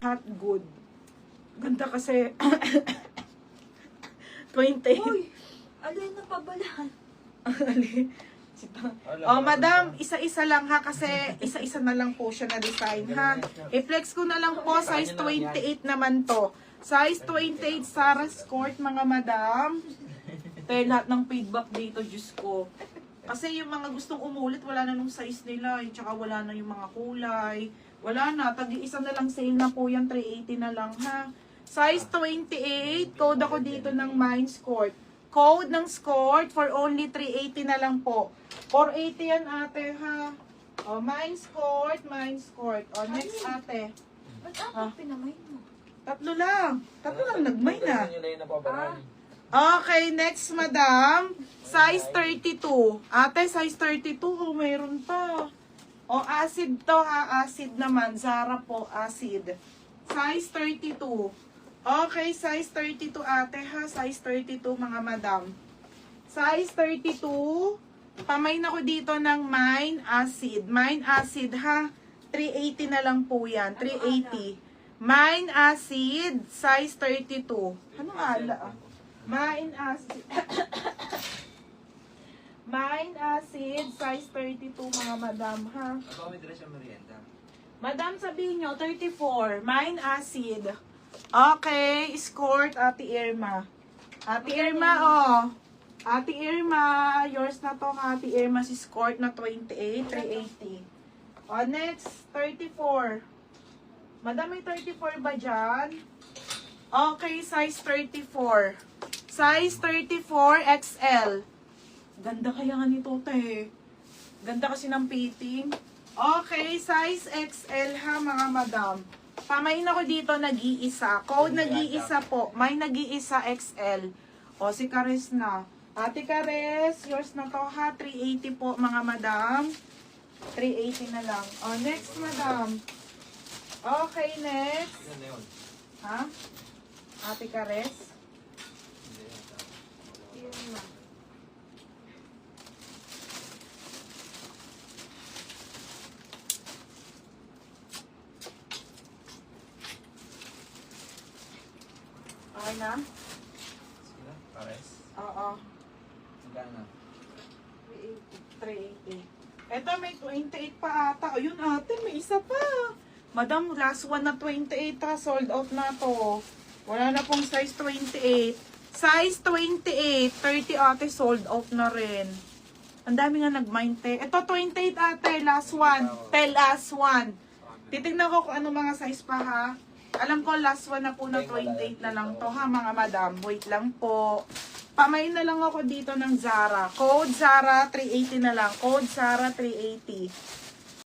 Hot good. Ganda kasi 28. Uy, alay na pabalaan. Oh, madam, isa-isa lang ha kasi isa-isa na lang po siya na design ha. I-flex ko na lang po, size 28 naman to. Size 28 Sarah Skirt mga madam. Tayo lahat ng feedback dito, Diyos ko. Kasi yung mga gustong umulit, wala na nung size nila. Tsaka wala na yung mga kulay. Wala na, tag-iisa na lang sale na po yan, 380 na lang ha. Size 28, code ako dito ng Minds Court. Code ng skirt for only 380 na lang po. 480 yan ate ha. O, Minds Court, Minds Court. O, next ate. Ba't ako pinamay mo? Tatlo lang nagmay na. Ah, Okay, next madam. Size 32. Ate, size 32. Oh, mayroon pa. O, acid to ha. Acid naman. Zara po, acid. Size 32. Okay, size 32 ate ha. Size 32 mga madam. Size 32. Pamain ako dito ng Mine Acid. Mine Acid ha. 380 na lang po yan. 380. Mine Acid. Size 32. Anong ala? Mine Acid. Mine Acid. Size 32 mga madam ha. Ako may dress yung merienda. Madam, sabihin nyo, 34. Mine Acid. Okay, escort, Ate Irma. Ate Irma, oh. Ate Irma, yours na to, Ate Irma, si escort na 28, 380. Oh, next, 34. Madam, may 34 ba dyan? Okay, size 34. Size 34 XL. Ganda kaya nga nito, te. Ganda kasi ng fitting. Okay, size XL ha, mga madam. Pamain ako dito, nag-iisa. Code nag-iisa po. May nag-iisa XL. O, si Kares na. Ate Kares, yours na to ha. 380 po, mga madam. 380 na lang. O, next, madam. Okay, next. Yan na yun. Ha? Ate Kares? Hindi yan. Yun na. Okay na? Sige na, pares. Oo. Magkano? 380. Eto, may 28 pa ata. O, yun ate, may isa pa. Madam, last one na 28 ha. Sold out na to. Wala na pong size 28. Size 28. 30 ate, sold out na rin. Ang dami nga nag-mind te. Ito, 28 ate. Last one. Last one. Titignan ko kung ano mga size pa ha. Alam ko last one na po na 28 na lang to ha mga madam. Wait lang po. Pamain na lang ako dito ng Zara. Code Zara 380 na lang. Code Zara 380.